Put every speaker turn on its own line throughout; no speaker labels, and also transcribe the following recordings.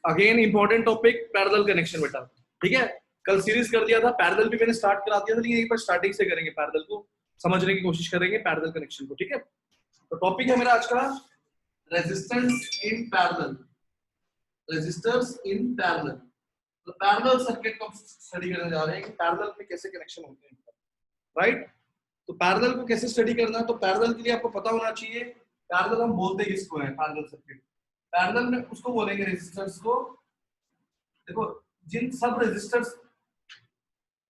Again important topic parallel connection बेटा, ठीक है। कल सीरीज कर दिया था, पैरेलल भी मैंने स्टार्ट करा दिया था, लेकिन एक बार स्टार्टिंग से करेंगे, पैरेलल को समझने की कोशिश करेंगे, पैरेलल कनेक्शन को, ठीक है। तो टॉपिक है मेरा आज का resistance in parallel, resistors in parallel. तो पैरेलल सर्किट को स्टडी करने जा रहे हैं कि पैरेलल में कैसे कनेक्शन होते हैं, राइट। तो पैरेलल को कैसे स्टडी करना है, तो पैरेलल के लिए आपको पता होना चाहिए, पैरेलल हम बोलते हैं किसको है, पैरेलल सर्किट। पैरेलल में उसको बोलेंगे रेजिस्टर्स को। देखो, जिन सब रेजिस्टर्स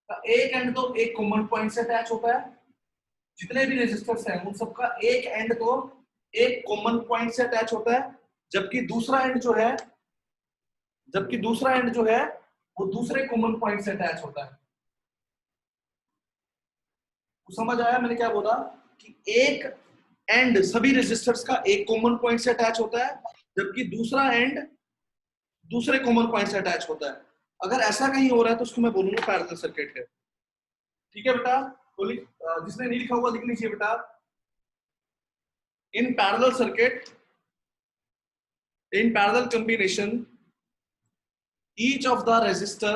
का एक एंड तो एक कॉमन पॉइंट से अटैच होता है, जितने भी रेजिस्टर्स हैं उन सबका एक एंड तो एक कॉमन पॉइंट से अटैच होता है, जबकि दूसरा एंड जो है, वो दूसरे कॉमन पॉइंट से अटैच होता है। तो समझ आया मैंने क्या बोला, कि एक एंड सभी रेजिस्टर्स का एक कॉमन पॉइंट से अटैच होता है, जबकि दूसरा एंड दूसरे कॉमन पॉइंट से अटैच होता है। अगर ऐसा कहीं हो रहा है तो उसको मैं बोलूंगा पैरेलल सर्किट है, ठीक है बेटा। तो जिसने नहीं लिखा हुआ लिख लीजिए बेटा। In parallel circuit, in parallel combination, each of the resistor,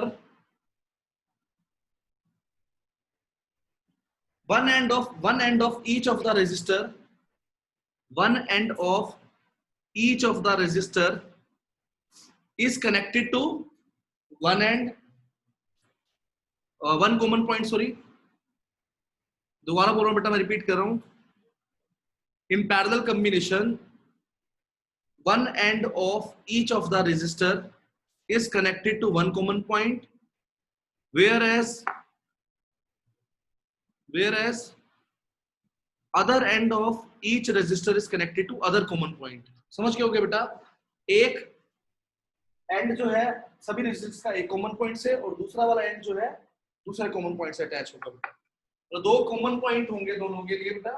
one end of each of the resistor, one end of each of the resistor is connected to one end, one common point, sorry, दोबारा बोल रहा हूं बेटा, मैं repeat कर रहा हूं। in parallel combination, one end of each of the resistor is connected to one common point, whereas other end of each resistor is connected to other common point। समझ के हो गया बेटा, एक एंड जो है सभी रेजिस्टर्स का एक कॉमन पॉइंट से, और दूसरा वाला एंड जो है दूसरे कॉमन पॉइंट से अटैच होगा बेटा। तो दो कॉमन पॉइंट होंगे दोनों के लिए बेटा,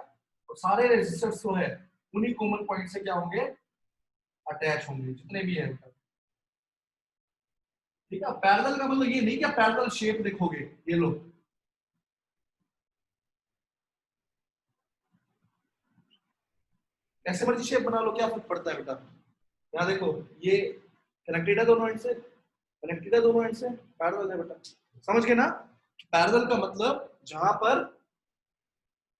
और सारे रेजिस्टर्स जो है उन्हीं कॉमन पॉइंट से क्या होंगे, अटैच होंगे, जितने भी है बेटा, ठीक है। पैरेलल का मतलब ये नहीं कि पैरेलल शेप देखोगे, ये लो ऐसे मर्जी शेप बना लो, क्या फर्क पड़ता है बेटा। यहाँ देखो, ये कनेक्टेड है दोनों एंड से, पैरेलल है बेटा, समझ गए ना। पैरेलल का मतलब जहां पर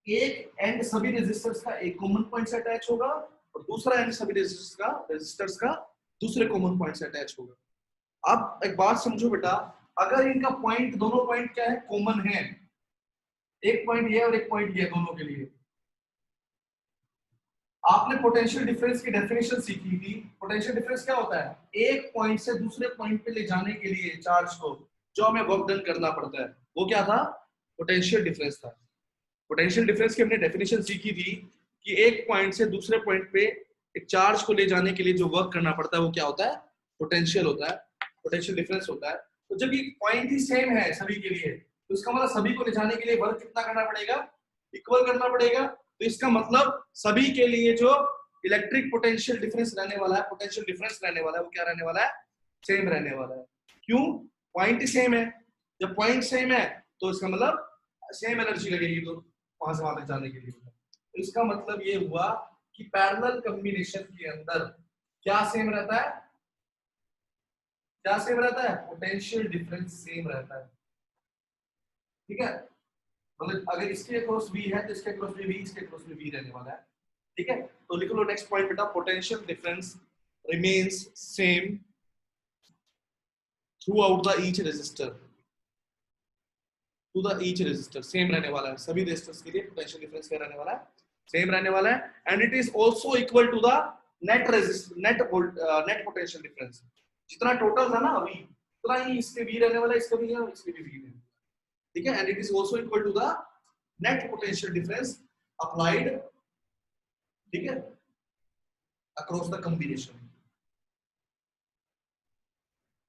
एक एंड सभी रेजिस्टर्स का एक कॉमन पॉइंट से अटैच होगा, और दूसरा एंड सभी रेजिस्टर्स का दूसरे कॉमन पॉइंट से अटैच होगा। अब एक बात समझो बेटा, अगर इनका पॉइंट, दोनों पॉइंट क्या है, कॉमन है, एक पॉइंट ये और एक पॉइंट ये, दोनों के लिए आपने पोटेंशियल डिफरेंस की डेफिनेशन सीखी थी। पोटेंशियल डिफरेंस क्या होता है, एक पॉइंट से दूसरे पॉइंट पे ले जाने के लिए चार्ज को जो हमें वर्क डन करना पड़ता है, वो क्या था, पोटेंशियल डिफरेंस था। पोटेंशियल डिफरेंस की हमने डेफिनेशन सीखी थी कि एक पॉइंट से दूसरे पॉइंट पे एक चार्ज को ले जाने के लिए जो वर्क करना पड़ता है वो क्या होता है, पोटेंशियल होता है, पोटेंशियल डिफरेंस होता है। तो जब ये पॉइंट ही सेम है सभी के लिए, तो इसका मतलब सभी को ले जाने के लिए वर्क कितना करना पड़ेगा, इक्वल करना पड़ेगा। तो इसका मतलब सभी के लिए जो इलेक्ट्रिक पोटेंशियल डिफरेंस रहने वाला है, पोटेंशियल डिफरेंस रहने वाला है, वो क्या रहने वाला है, सेम रहने वाला है। क्यों, पॉइंट ही सेम है। जब पॉइंट सेम है तो इसका मतलब सेम एनर्जी लगेगी, तो वहां से वहां तक जाने के लिए। तो इसका मतलब ये हुआ कि पैरेलल कॉम्बिनेशन के अंदर क्या सेम रहता है, पोटेंशियल डिफरेंस सेम रहता है, ठीक है। मतलब अगर इसके अक्रॉस V है तो इसके अक्रॉस भी V, इसके अक्रॉस भी V रहने वाला है, ठीक है। तो लिख लो नेक्स्ट पॉइंट बेटा, potential difference remains same throughout the each resistor, same रहने वाला है, सभी रेजिस्टर्स के लिए पोटेंशियल डिफरेंस क्या रहने वाला है, सेम रहने वाला है। And it is also equal to the net potential difference. जितना टोटल था ना अभी, उतना ही इसके V रहने वाला है, इसका भी है, इसके भी V रहने वाला है, ठीक है। And it is also equal to the net potential difference applied, ठीक है, अक्रॉस द कॉम्बिनेशन।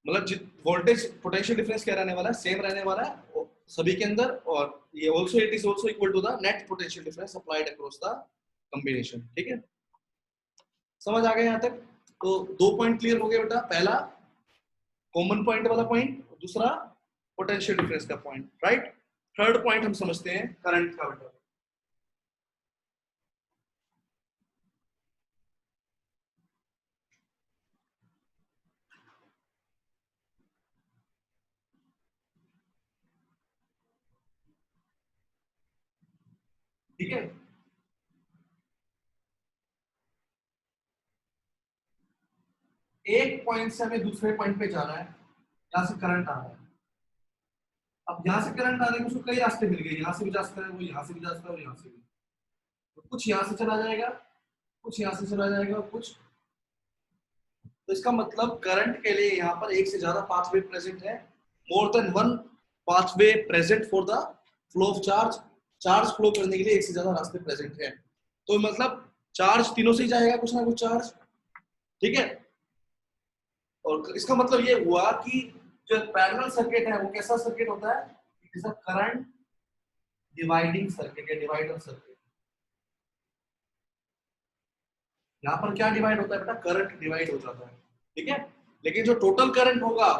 मतलब वोल्टेज पोटेंशियल डिफरेंस क्या रहने वाला है, सेम रहने वाला है सभी के अंदर, और ये also it is also equal to the net potential difference applied across the combination, ठीक है। समझ आ गया यहाँ तक। तो दो पॉइंट क्लियर हो गए बेटा, पहला कॉमन पॉइंट वाला पॉइंट, दूसरा पोटेंशियल डिफरेंस का पॉइंट, राइट। थर्ड पॉइंट हम समझते हैं करंट का बेटा। ठीक है। एक पॉइंट से हमें दूसरे पॉइंट पे जाना है, यहां से करंट आ रहा है। अब यहाँ से करंट आने के उसको कई रास्ते मिल गए, यहाँ से भी जा सकता है वो, यहाँ से भी जा सकता है और यहाँ से भी। तो कुछ यहाँ से चला जाएगा, कुछ यहाँ से चला जाएगा और कुछ। तो इसका मतलब करंट के लिए यहाँ पर एक से ज्यादा पाथवे प्रेजेंट है, more than one pathway present for the flow of charge. Charge flow करने के लिए एक से ज्यादा रास्ते प्रेजेंट है। तो मतलब चार्ज तीनों से ही जाएगा, कुछ ना कुछ चार्ज। ठीक है। और इसका मतलब ये हुआ कि जो पैरेलल सर्किट है वो कैसा सर्किट होता है, it is a current dividing circuit या डिवाइडर सर्किट। यहाँ पर क्या डिवाइड होता है बेटा, करंट डिवाइड हो जाता है। ठीक है। लेकिन जो टोटल करंट होगा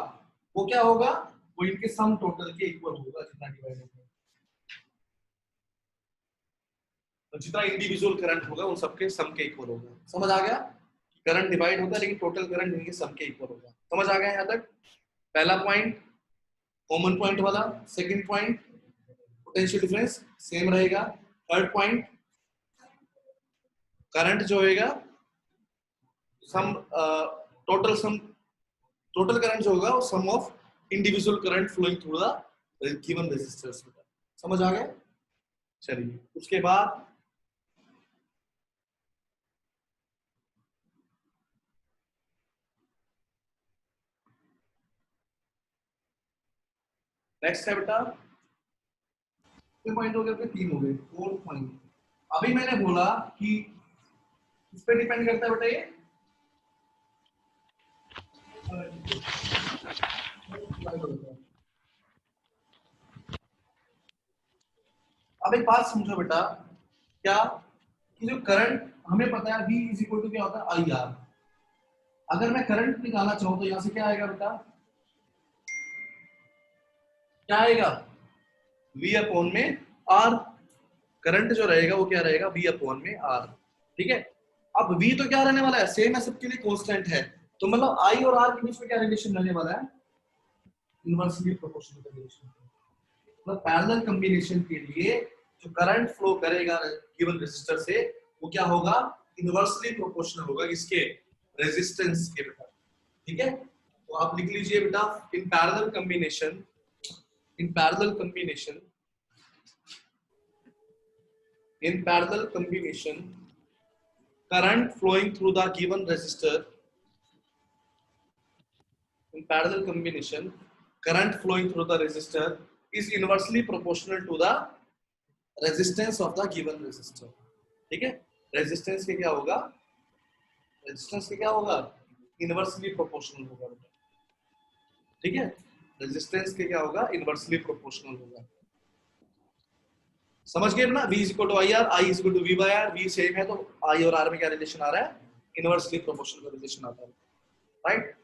वो क्या होगा, वो इनके सम टोटल के इक्वल होगा, जितना डिवाइड होगा। तो जितना इंडिविजुअल करंट होगा उन सबके सम के इक्वल होगा। समझ आ गया? करंट डिवाइड होता है लेकिन टोटल करंट इनके सम के इक्वल होगा। समझ आ गया यहाँ तक? पहला पॉइंट कॉमन पॉइंट वाला। Second point potential difference same रहेगा। थर्ड पॉइंट करंट जो होगा sum total sum, total current जो होगा वो sum of individual current flowing through the given resistors. समझ आ गया? चलिए उसके बाद नेक्स्ट है बेटा, कितने पॉइंट हो गए अपने? 3 हो गए। 4 पॉइंट। अभी मैंने बोला कि इस पे डिपेंड करता है बेटा ये, अब एक बात समझो बेटा, क्या कि जो करंट हमें पता है V इज इक्वल टू क्या होता है, IR। अगर मैं करंट निकालना चाहूं तो यहां से क्या आएगा बेटा, क्या आएगा, V अपॉन में R। करंट जो रहेगा वो क्या रहेगा, V अपॉन में R। ठीक है। अब V तो क्या रहने वाला है, सेम है सबके लिए, कांस्टेंट है। तो मतलब I और R के बीच में क्या रिलेशन रहने वाला है, इनवर्सली प्रोपोर्शनल रिलेशन। मतलब पैरेलल कॉम्बिनेशन के लिए जो करंट फ्लो करेगा गिवन रेजिस्टर से वो क्या होगा, इनवर्सली प्रोपोर्शनल होगा किसके, रेजिस्टेंस के बेटा। ठीक है। तो आप लिख लीजिए बेटा, इन parallel combination, in parallel combination, in parallel combination current flowing through the given resistor, in parallel combination current flowing through the resistor is inversely proportional to the resistance of the given resistor। ठीक है। Resistance के क्या होगा, resistance के क्या होगा, inversely proportional होगा बेटा। ठीक है। रेजिस्टेंस के क्या होगा, इनवर्सली प्रोपोर्शनल होगा। समझ गए ना? V is equal to I R, I is equal to V by R. V same है तो आई और आर में क्या रिलेशन आ रहा है, इनवर्सली प्रोपोर्शनल का रिलेशन आता है। राइट।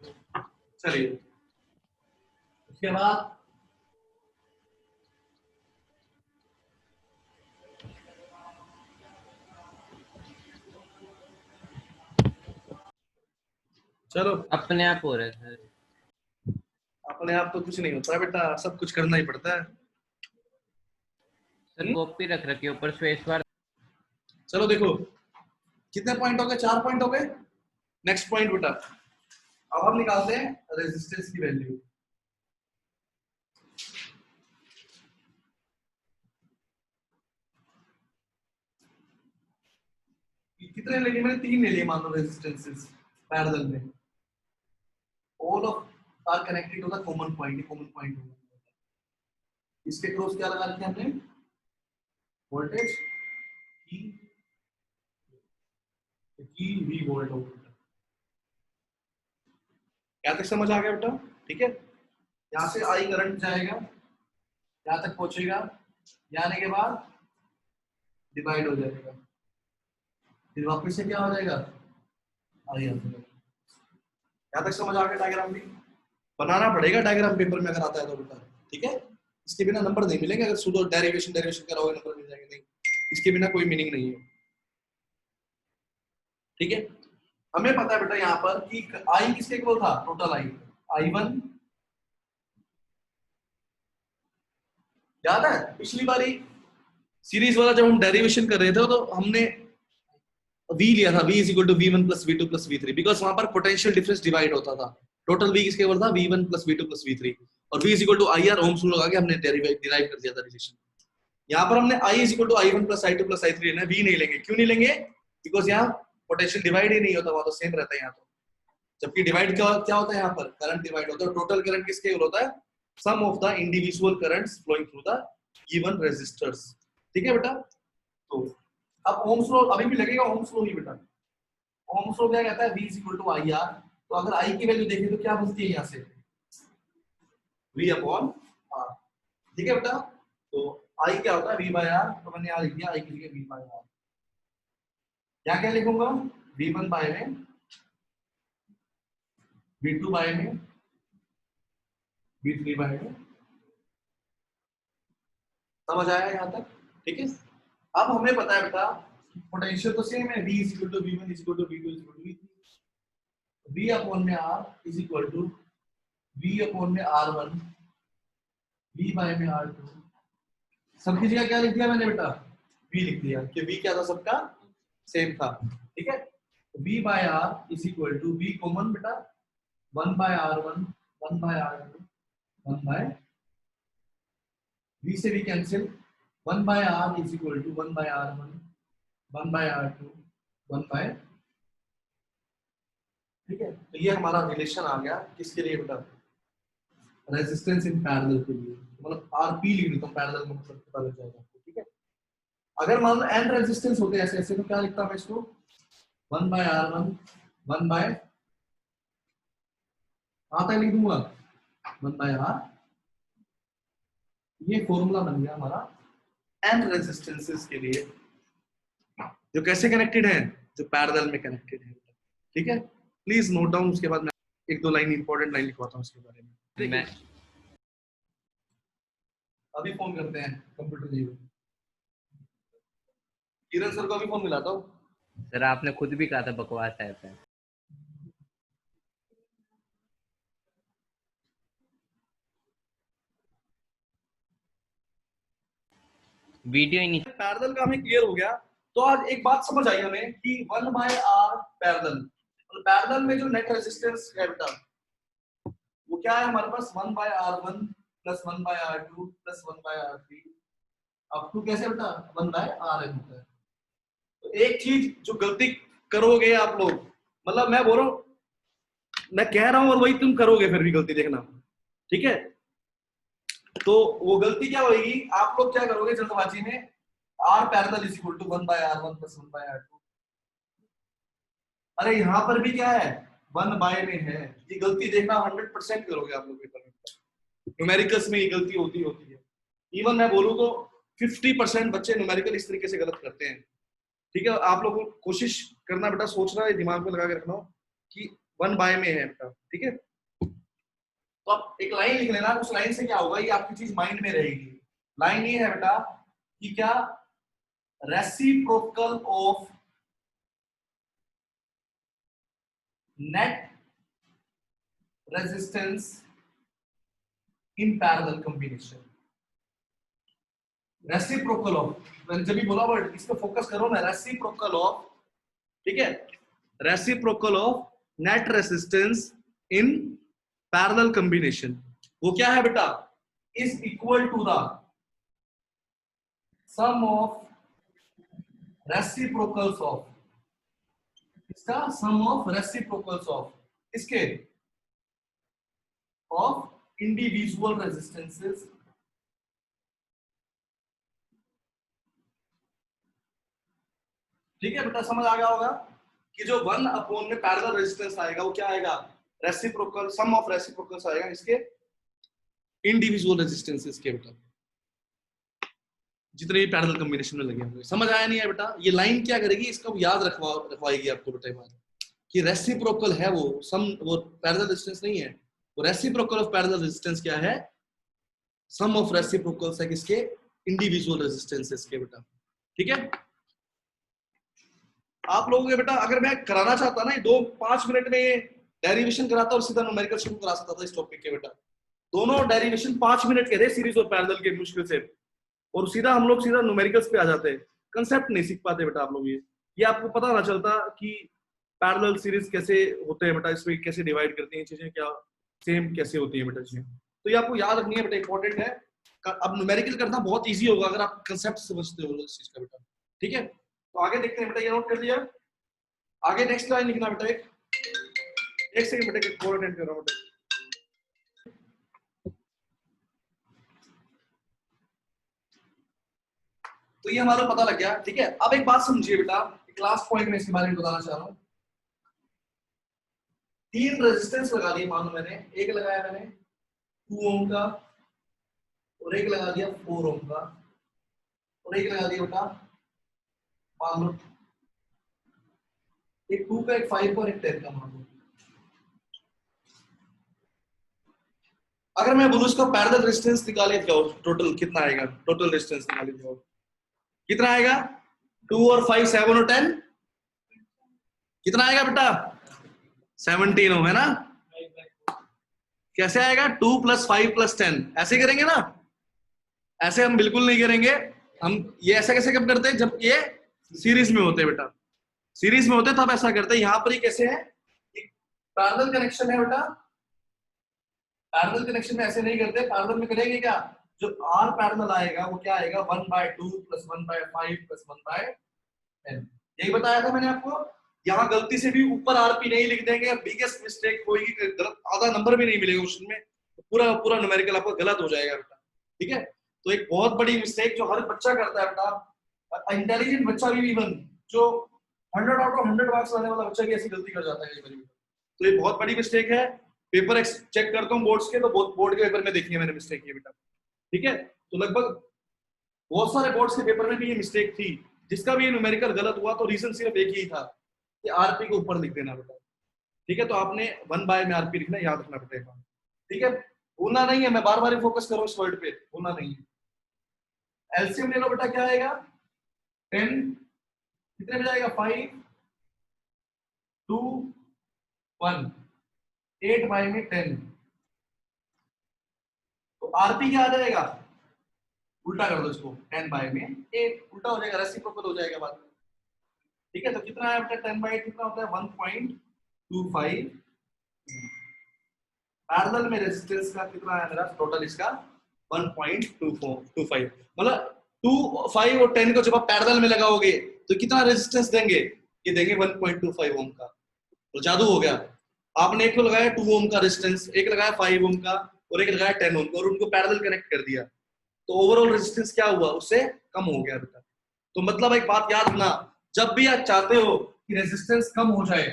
चलिए उसके बाद चलो,
अपने आप हो रहा है सर।
अपने आप तो कुछ नहीं होता बेटा, सब कुछ करना ही पड़ता है।
सर कॉपी रख रखी ऊपर स्पेस बार।
चलो देखो कितने पॉइंट हो गए, 4 पॉइंट हो गए। नेक्स्ट पॉइंट बेटा, अब हम निकालते हैं रेजिस्टेंस की वैल्यू। कितने ले लिए मैंने, 3 ले लिए मान लो रेजिस्टेंसेस पैरेलल में। All of are connected to the common point, common point होगा। इसके क्रॉस क्या लगा रखे हमने, वोल्टेज की वी वोल्ट होगा। क्या तक समझ आ गया बेटा? ठीक है। यहाँ से आई करंट जाएगा, यहाँ तक पहुंचेगा, यहाँ आने के बाद डिवाइड हो जाएगा, फिर वापस से क्या हो जाएगा, आई आ जाएगा। यहाँ तक समझ आ गया? डायग्राम भी बनाना पड़ेगा, डायग्राम पेपर में अगर आता है तो बेटा। ठीक है। इसके बिना नंबर नहीं मिलेंगे, अगर सुडो डेरिवेशन डेरिवेशन कराओगे नंबर मिल जाएंगे, नहीं इसके बिना कोई मीनिंग नहीं है। ठीक है। हमें पता है बेटा यहाँ पर कि आई किसके इक्वल था, टोटल आई, I1। याद है पिछली बारी सीरीज वाला जब हम डेरिवेशन कर रहे थे तो हमने v लिया था, v is equal to v1 plus v2 plus v3, because वहां पर पोटेंशियल डिफरेंस डिवाइड होता था। टोटल v किसके ऊपर था, v1 plus v2 plus v3, और v is equal to IR Ohm's rule लगा के हमने डिराइव कर दिया था रिलेशन। यहाँ पर हमने I is equal to I1 plus I2 plus I3 लेना है, v नहीं लेंगे। क्यों नहीं लेंगे? बिकॉज यहाँ पोटेंशियल डिवाइड ही नहीं होता, वहां तो सेम रहता है यहाँ तो। जबकि डिवाइड क्या होता है, यहाँ पर करंट डिवाइड होता है। टोटल करंट किसके ऊपर होता है, sum of the individual currents flowing through the given resistors. ठीक है बेटा, तो अब ओम्स लॉ अभी भी लगेगा, ओम्स लॉ ही बेटा। ओम्स लॉ क्या कहता है, v इक्वल टू IR। तो अगर I की वैल्यू देखें तो क्या बनती है यहाँ से, v अपॉन R। ठीक है बेटा, तो I क्या होता है, v बाय R। तो मैंने यहाँ लिख दिया I के लिए v बाय R। यहाँ क्या लिखूंगा, v1 बाय में, v2 बाय में, v3 बाय में। समझ आया यहाँ तक? ठीक है, अब हमें पता है बेटा पोटेंशियल तो सेम है, v is equal to v1 is equal to v2 is equal to v3। v upon में r is equal to v upon में r1, v बाय में r2। सबकी जगह क्या लिख दिया मैंने बेटा, v लिख दिया, कि v क्या था, सबका सेम था। ठीक है, v by r is equal to v common बेटा 1 by r1, 1 by r2, 1 by, v से v cancel, 1 by r is equal to 1 by r1, 1 by r2, 1 by. ठीक है, तो ये हमारा रिलेशन आ गया किसके लिए बेटा, रेजिस्टेंस इन पैरेलल के लिए। मतलब आरपी लिख देता हूं पैरेलल में, मतलब पता लग जाएगा आपको। ठीक है, अगर मान लो n रेजिस्टेंस होते ऐसे ऐसे तो क्या लिखता मैं इसको, 1 बाय r1, 1 बाय, आता लिख दूंगा 1 बाय r। ये फॉर्मूला बन गया हमारा n रेजिस्टेंसेस के लिए जो कैसे कनेक्टेड है, जो पैरेलल में कनेक्टेड है। ठीक है, प्लीज नोट डाउन, उसके बाद मैं एक दो लाइन इंपॉर्टेंट लाइन लिखवाता हूँ उसके बारे में। ठीक है, अभी फोन करते हैं कंप्यूटर जी को, किरण सर को अभी फोन मिलाता हूँ।
सर आपने खुद भी कहा था बकवास टाइप है। वीडियो ही नहीं।
पैरेलल का हमें क्लियर हो गया। तो आज एक बात समझ आई हमें कि 1 बाय r पैरेलल, और पैरेलल में जो नेट रेजिस्टेंस है बेटा वो क्या है हमारे पास, 1 by r1 plus 1 by r2 plus 1 by r3 up to कैसे बेटा 1 बाय rn होता है। तो एक चीज जो गलती करोगे आप लोग, मतलब मैं बोल रहा हूं, मैं कह रहा हूं और वही तुम करोगे फिर भी गलती, देखना। ठीक है, तो वो गलती क्या होगी, आप लोग क्या करोगे जल्दबाजी में, r parallel is equal to 1 by r1 plus 1 by r2। अरे यहाँ पर भी क्या है, 1 बाय में है। ये गलती देखना 100% करोगे आप लोग पेपर में, न्यूमेरिकल्स में ये गलती होती है। इवन मैं बोलूं तो 50% बच्चे न्यूमेरिकल इस तरीके से गलत करते हैं। ठीक है, आप लोगों को कोशिश करना बेटा, सोचना है, दिमाग में लगा के रखना कि 1 बाय में है बेटा। ठीक है, तो आप एक लाइन लिख लेना, उस लाइन से क्या होगा, ये आपकी चीज माइंड में रहेगी। लाइन ये है बेटा कि क्या, reciprocal of net resistance in parallel combination. Reciprocal of, मैंने जब भी बोला वर्ड इस पे फोकस करो ना, रेसिप्रोकल ऑफ। ठीक है, reciprocal of net resistance in parallel combination, वो क्या है बेटा, is equal to the sum of reciprocals of, इसका सम ऑफ रेसिप्रोकल्स ऑफ इसके, ऑफ इंडिविजुअल रेजिस्टेंसेस। ठीक है बेटा, समझ आ गया होगा कि जो 1 अपॉन में पैरेलल रेजिस्टेंस आएगा वो क्या आएगा, रेसिप्रोकल, सम ऑफ रेसिप्रोकल्स आएगा इसके इंडिविजुअल रेजिस्टेंसेस के बेटा, जितने भी पैरेलल कॉम्बिनेशन में लगे होंगे। समझ आया नहीं है बेटा? ये लाइन क्या करेगी, इसका याद रखवाएगी आपको बेटा कि रेसिप्रोकल है वो, वो पैरेलल रेजिस्टेंस नहीं है, वो रेसिप्रोकल ऑफ पैरेलल रेजिस्टेंस क्या है, सम ऑफ रेसिप्रोकल्स है किसके, इंडिविजुअल रेजिस्टेंसेस के बेटा। ठीक है, आप लोगों के बेटा अगर मैं कराना चाहता ना 2-5 मिनट में ये डेरिवेशन कराता और सीधा न्यूमेरिकल शुरू करा सकता था इस टॉपिक के बेटा। दोनों डेरिवेशन 5 मिनट के थे, सीरीज और पैरेलल के, मुश्किल से और सीधा हम लोग सीधा न्यूमेरिकल्स पे आ जाते हैं, कंसेप्ट नहीं सीख पाते बेटा आप लोग। ये आपको पता ना चलता कि पैरेलल सीरीज कैसे होते हैं बेटा, इसमें कैसे डिवाइड करती हैं चीजें, क्या सेम कैसे होती है बेटा चीजें। तो ये आपको याद रखनी है बेटा, इंपॉर्टेंट है। अब न्यूमेरिकल करना बहुत इजी होगा अगर आप कंसेप्ट समझते हो इस चीज का बेटा, ठीक है। तो आगे देखते हैं बेटा, ये नोट कर लिया। आगे नेक्स्ट लाइन लिखना बेटा, एक सेकंड बेटा, एक और अटेंड कर रहा हूं बेटा। तो ये हमारा पता लग गया, ठीक है। अब एक बात समझिए बेटा, क्लास पॉइंट में इसके बारे में बताना चाह रहा हूं। 3 रेजिस्टेंस लगा दिए, मान लो मैंने एक लगाया मैंने 2 ओम का, और एक लगा दिया 4 ओम का, और एक लगा दिया बेटा मान लो एक 2 का, एक 5 का और एक 10 का मान लो। अगर मैं बोलूं इसका पैरेलल रेजिस्टेंस निकालिए जाओ, टोटल कितना आएगा, टोटल रेजिस्टेंस निकालिए जाओ, कितना आएगा? 2 और 5 7 और 10 कितना आएगा बेटा? 17 ओम है ना। कैसे आएगा? 2 + 5 + 10, ऐसे करेंगे ना? ऐसे हम बिल्कुल नहीं करेंगे। हम ये ऐसा कैसे कब करते हैं? जब ये सीरीज में होते हैं बेटा, सीरीज में होते हैं तब ऐसा करते हैं। यहां पर ही कैसे है, पैरेलल कनेक्शन है बेटा, पैरेलल कनेक्शन में ऐसे नहीं करते। पैरेलल में करेंगे क्या, जो आर पैरेलल आएगा वो क्या आएगा, 1/2 + 1/5 + 1/10। यही बताया था मैंने आपको। यहाँ गलती से भी ऊपर आरपी नहीं लिख देंगे, बिगेस्ट मिस्टेक होगी, गलत आधा नंबर भी नहीं मिलेगा क्वेश्चन में, पूरा पूरा न्यूमेरिकल आपका गलत हो जाएगा बेटा, ठीक है। तो एक बहुत बड़ी मिस्टेक जो हर बच्चा करता है बेटा, इंटेलिजेंट बच्चा भी, इवन जो 100 आउट ऑफ 100 मार्क्स लाने वाला बच्चा भी ऐसी गलती कर जाता है कई बार। तो ये बहुत बड़ी मिस्टेक है। पेपर चेक करता हूँ बोर्ड्स के, तो बोर्ड के पेपर में देखी है मैंने मिस्टेक ये बेटा, ठीक है। तो लगभग बहुत सारे बोर्ड्स के पेपर में भी ये मिस्टेक थी। जिसका भी ये न्यूमेरिकल गलत हुआ तो रीजन सिर्फ एक ही था कि आरपी को ऊपर लिख देना बेटा, ठीक है। तो आपने 1 में आरपी लिखना, याद रखना बेटा, ठीक है। भूलना नहीं है, मैं बार बार फोकस कर रहा हूँ इस वर्ड पे, भूलना नहीं है। एलसीएम ले लो बेटा, क्या आएगा? 10 कितने में जाएगा? 5 2 1, 8 में 10। तो आरपी क्या आ जाएगा? उल्टा कर दो इसको, 10 में 8 उल्टा हो जाएगा, रेसिप्रोकल हो जाएगा बाद में, ठीक है। तो कितना है बेटा 10/8 कितना होता है? 1.25। पैरेलल में रेजिस्टेंस का कितना है मेरा टोटल इसका? 1.25। मतलब 2 5 और 10 को जब आप पैरेलल में लगाओगे तो कितना रेजिस्टेंस देंगे? ये देंगे 1.25 ओम का। तो जादू हो गया, आपने एक को लगाया 2 ओम का रेजिस्टेंस, एक लगाया 5 ओम का, और एक लगाया 10 ओम का, और उनको पैरेलल कनेक्ट कर दिया, तो ओवरऑल रेजिस्टेंस क्या हुआ? उससे कम हो गया बेटा। तो मतलब एक बात याद रखना, जब भी आप चाहते हो कि रेजिस्टेंस कम हो जाए,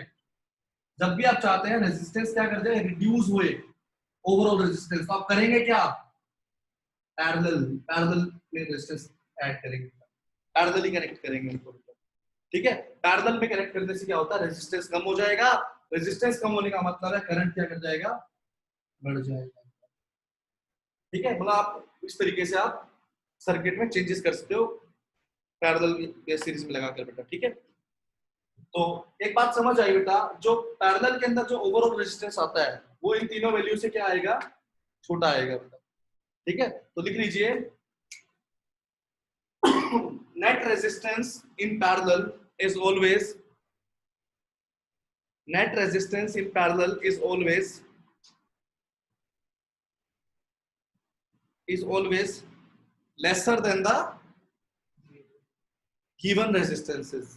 जब भी आप चाहते हैं रेजिस्टेंस क्या कर जाए, रिड्यूस हुए ओवरऑल रेजिस्टेंस, तो आप करेंगे क्या? पैरेलल में रेजिस्टेंस ऐड करेंगे, पैरेलल ही कनेक्ट करेंगे उनको, ठीक है। पैरेलल में कनेक्ट करने से क्या होता है? रेजिस्टेंस कम हो जाएगा। रेजिस्टेंस कम होने का मतलब है करंट क्या कर जाएगा? बढ़ जाएगा, ठीक है। मतलब आप इस तरीके से आप सर्किट में चेंजेस कर सकते हो पैरेलल या सीरीज में लगाकर बेटा, ठीक है। तो एक बात समझ आई बेटा, जो पैरेलल के अंदर जो ओवरऑल रेजिस्टेंस आता है वो इन तीनों वैल्यू से क्या आएगा? छोटा आएगा बेटा, ठीक है। तो लिख लीजिए net resistance in parallel is always net resistance in parallel is always lesser than the given resistances.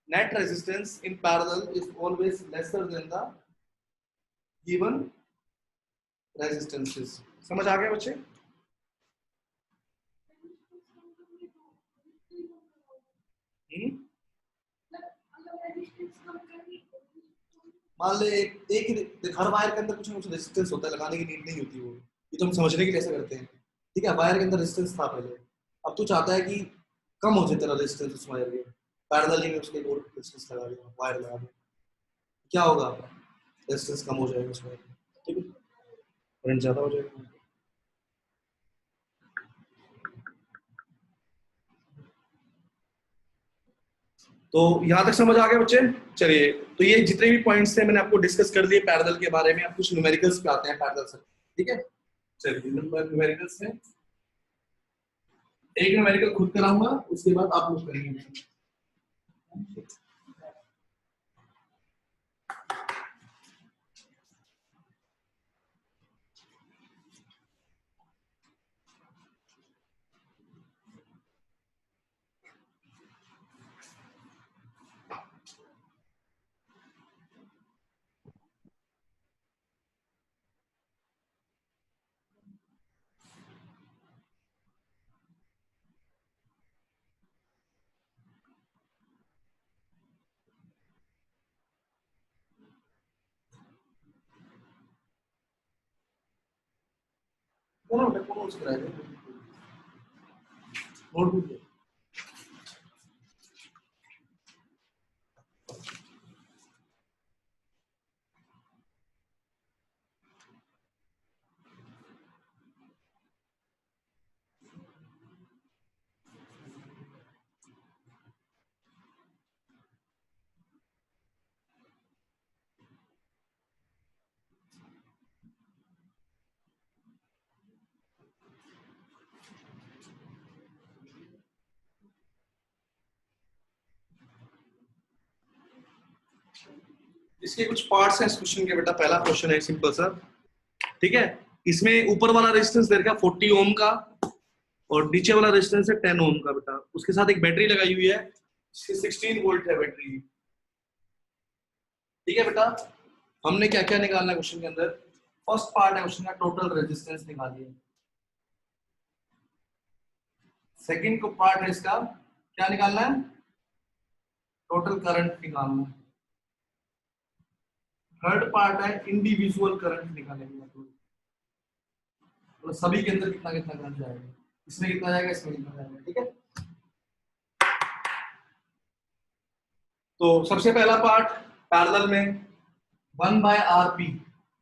Net resistance in parallel is always lesser than the given resistances. समझ आ गया बच्चे? मान ले एक हर वायर के अंदर कुछ ना कुछ रेजिस्टेंस होता है, लगाने की नीड नहीं होती वो, ये तो हम समझने के लिए ऐसा करते हैं, ठीक है। वायर के अंदर रेजिस्टेंस था पहले, अब तू चाहता है कि कम हो जाए तेरा रेजिस्टेंस उस वायर के, पैरेलल में उसके और रेजिस्टेंस लगा दिया, वायर लगा दिया, क्या होगा? रेजिस्टेंस कम हो जाएगा उस वायर में, ठीक है, करंट ज्यादा हो जाएगा। तो यहाँ तक समझ आ गया बच्चे? चलिए, तो ये जितने भी पॉइंट्स थे मैंने आपको डिस्कस कर दिए पैरेलल के बारे में। अब कुछ न्यूमेरिकल्स पे आते हैं पैरेलल से, ठीक है। चलिए नंबर न्यूमेरिकल्स में एक न्यूमेरिकल खुद कराऊंगा, उसके बाद आप लोग करेंगे। कौन उसको कराएगा नोटबुक। इसके कुछ पार्ट्स हैं इस क्वेश्चन के बेटा। पहला क्वेश्चन है सिंपल सा, ठीक है। इसमें ऊपर वाला रेजिस्टेंस दे रखा 40 ओम का और नीचे वाला रेजिस्टेंस है 10 ओम का बेटा। उसके साथ एक बैटरी लगाई हुई है, 16 वोल्ट है बैटरी, ठीक है बेटा। हमने क्या क्या निकालना है क्वेश्चन के अंदर? फर्स्ट पार्ट है क्वेश्चन का, टोटल रेजिस्टेंस निकालिए। सेकंड को पार्ट है इसका, क्या निकालना है? टोटल करंट निकालना है। थर्ड पार्ट है इंडिविजुअल करंट निकालेंगे, मतलब सभी के अंदर कितना कितना करंट जाएगा, इसमें कितना जाएगा, इसमें कितना जाएगा, ठीक है। तो सबसे पहला पार्ट पैरेलल में 1/RP,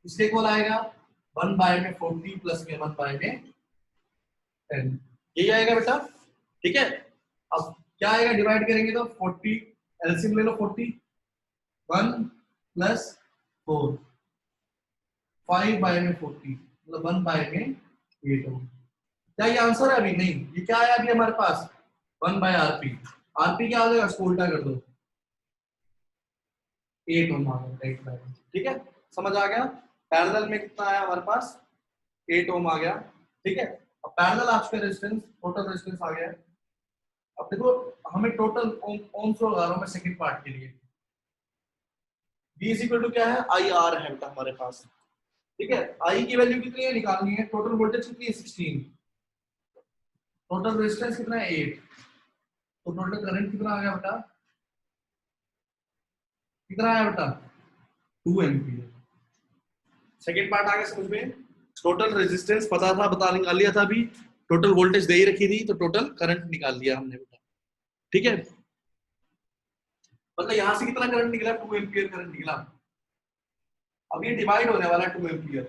इसके इक्वल आएगा 1 में 40 प्लस में 1 में 10, यही आएगा बेटा, ठीक है। अब क्या आएगा, डिवाइड करेंगे तो 40, एलसीएम ले लो 40, 1 प्लस 4, 5 में 40 मतलब 1 में 8 हो। क्या ये आंसर है? अभी नहीं, ये क्या आया अभी हमारे पास 1/RP। आरपी क्या हो जाएगा, इसको उल्टा कर दो, 8 ओम आ गया, 8/, ठीक है। समझ आ गया? पैरेलल में कितना आया हमारे पास, 8 ओम आ गया, ठीक है। अब पैरेलल आपका रेजिस्टेंस, टोटल रेजिस्टेंस आ गया। अब देखो हमें टोटल ओम्स लगा रहा हूं मैं सेकंड पार्ट के लिए। V इज इक्वल टू क्या है, IR है बेटा हमारे पास, ठीक है। I की वैल्यू कितनी है निकालनी है, टोटल वोल्टेज कितनी है 16, टोटल रेजिस्टेंस कितना है 8, तो टोटल करंट कितना आ गया बेटा, कितना आया बेटा 2 एम्पीयर। सेकंड पार्ट आ गया समझ में? टोटल रेजिस्टेंस पता था, बता निकाल लिया था अभी, टोटल वोल्टेज दे ही रखी थी, तो टोटल करंट निकाल लिया हमने बेटा, ठीक है। मतलब यहां से कितना करंट निकला, 2 एम्पीयर करंट निकला। अब ये डिवाइड होने वाला है 2 एम्पीयर।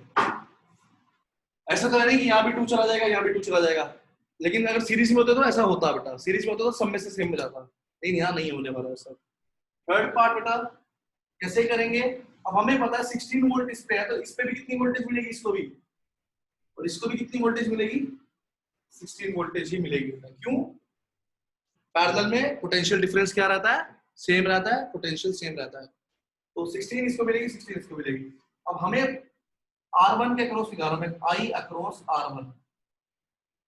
ऐसा तो है नहीं कि यहाँ भी 2 चला जाएगा, यहाँ भी 2 चला जाएगा, लेकिन अगर सीरीज में होते तो ऐसा होता बेटा, सीरीज में होता तो सब में से सेम हो जाता, लेकिन यहाँ नहीं होने वाला ऐसा। थर्ड पार्ट बेटा कैसे करेंगे? अब हमें पता है 16 वोल्ट इस पे है, तो इस पे भी कितनी वोल्टेज मिलेगी, इसको भी, और इसको भी कितनी वोल्टेज मिलेगी, 16 वोल्टेज ही मिलेगी। क्यों? पैरेलल में पोटेंशियल डिफरेंस क्या रहता है, सेम रहता है, पोटेंशियल सेम रहता है, तो 16 इसको मिलेगी, 16 इसको मिलेगी। अब हमें R1 के अक्रॉस निकाल रहा है, I अक्रॉस R1,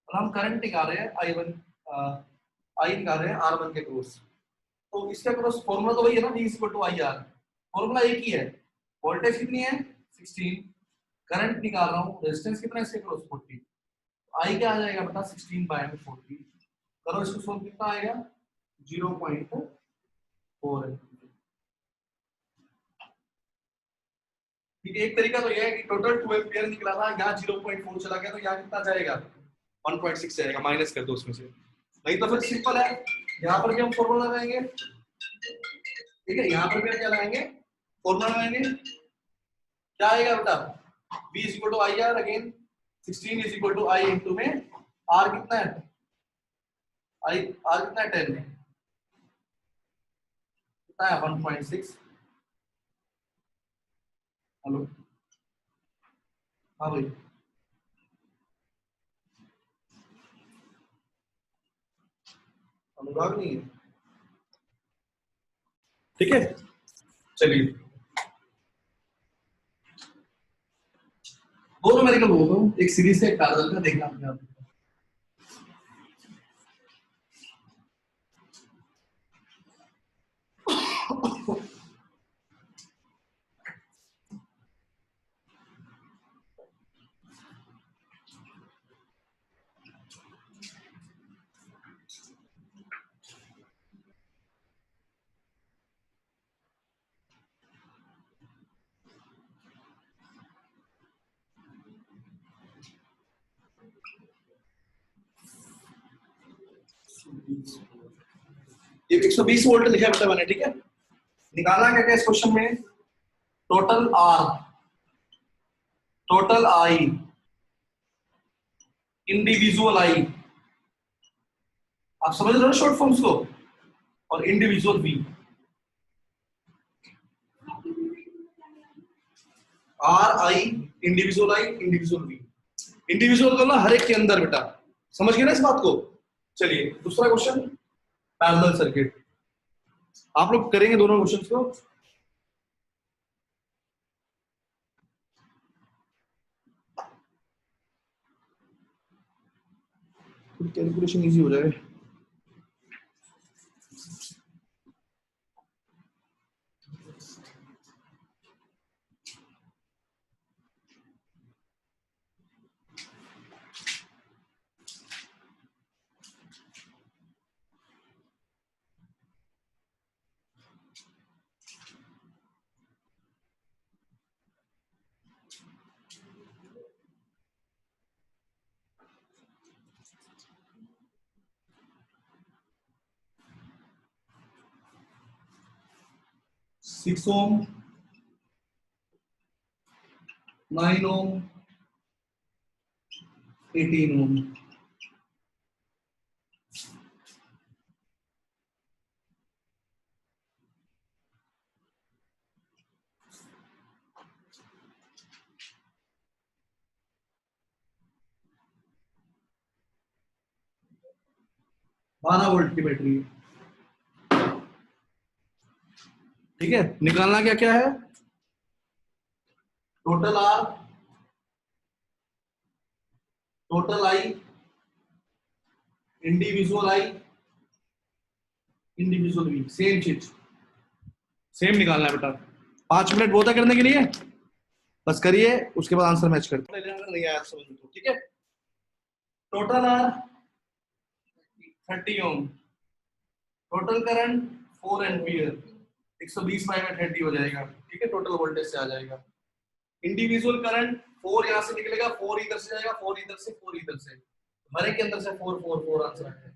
और हम करंट निकाल रहे हैं I1, I निकाल रहे हैं R1 के अक्रॉस। तो इसके अक्रॉस फॉर्मूला तो वही है ना, V equal to IR, formula एक ही है। वोल्टेज कितनी है 16, करंट निकाल रहा हूँ, रेजिस्टेंस कितना है इसके अक्रॉस 40, I क्या आ जाएगा बेटा 16/40, करो इसको सोल्व, कितना आएगा 0.4 है। ठीक है, एक तरीका तो यह है कि टोटल 2 एम्पीयर निकला था, यहाँ 0.4 चला गया, तो यहाँ कितना जाएगा 1.6 जाएगा, माइनस कर दो उसमें से। नहीं तो फिर सिंपल है, यहाँ पर भी हम फॉर्मूला लगाएंगे, ठीक है, यहाँ पर भी हम क्या लगाएंगे, फॉर्मूला लगाएंगे। क्या आएगा बेटा, V is equal to IR, again 16 is equal to I into में R कितना है, R कितना है 10 में, कितना है 1.6। हेलो, हाँ भाई, अनुराग नहीं है, ठीक है। चलिए दो न्यूमेरिकल बोलता हूँ, एक सीरीज से एक पैरेलल का, देखना अपने आप। ये 120 वोल्ट लिखा है बेटा मैंने, ठीक है। निकालना क्या क्या इस क्वेश्चन में, total R, total I, individual I, आप समझ रहे हो शॉर्ट फॉर्म्स को, और individual V. R I, individual I, individual V. Individual को ना हर एक के अंदर बेटा, समझ गए ना इस बात को। चलिए दूसरा क्वेश्चन, पैरेलल सर्किट। आप लोग करेंगे दोनों क्वेश्चंस को। कैलकुलेशन इजी हो जाएगा। सिक्स ओम, 9 ओम, 18 ओम। बारह वोल्ट की बैटरी है, ठीक है। निकालना क्या क्या है, total R, total I, individual I, individual V. Same चीज, सेम निकालना है बेटा। 5 मिनट बहुत है करने के लिए, बस करिए, उसके बाद आंसर मैच करते हैं। नहीं आया समझ में तो, ठीक है। Total R 30 ohm, total current 4 ampere, 120 by में 30 हो जाएगा, ठीक है। टोटल वोल्टेज से आ जाएगा। इंडिविजुअल करंट 4 यहां से निकलेगा, 4 इधर से जाएगा, 4 इधर से, 4 इधर से, हर एक के अंदर से 4 4 4 आंसर है।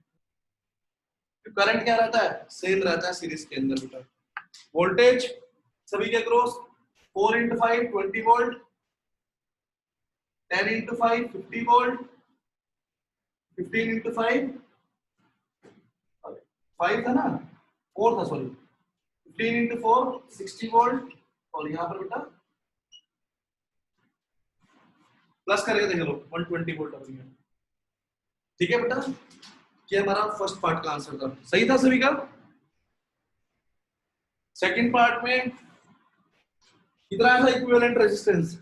तो करंट क्या रहता है, सेम रहता है सीरीज के अंदर बेटा। वोल्टेज सभी के cross, 4 into 5 20 volt, 10 into 5 50 volt, 15 into 5 5 था ना, 4 था सॉरी, 15 into 4 60 वोल्ट, और यहाँ पर बेटा प्लस करेगा, देख लो 120 वोल्ट आ गया, ठीक है बेटा। क्या हमारा फर्स्ट पार्ट का आंसर था, सही था सभी का। सेकंड पार्ट में कितना आया था इक्विवेलेंट रेजिस्टेंस,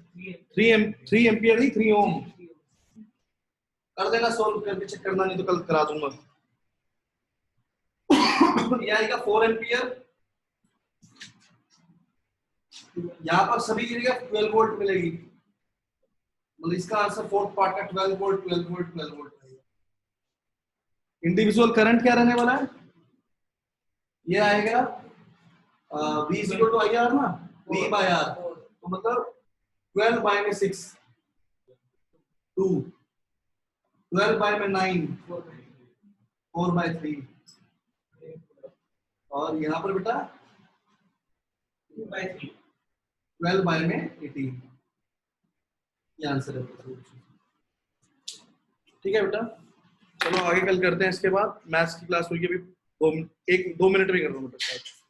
3 एम्पियर नहीं 3 ओम। कर देना सोल्व करके, चेक करना नहीं तो कल करा दूंगा। ये आएगा 4 एम्पियर, यहाँ पर सभी की जगह 12 वोल्ट मिलेगी, मतलब इसका आंसर फोर्थ पार्ट का 12 volt 12 volt 12 volt. Individual current क्या रहने वाला है, ये आएगा V = IR ना, V by R, तो मतलब 12 बाय में 6 2, 12 बाय में 9 4 by 3, और यहाँ पर बेटा 12 बाय में 18, ये आंसर है, ठीक है बेटा। चलो आगे कल करते हैं, इसके बाद मैथ्स की क्लास हुई, अभी 2 मिनट में कर रहा हूँ बेटा।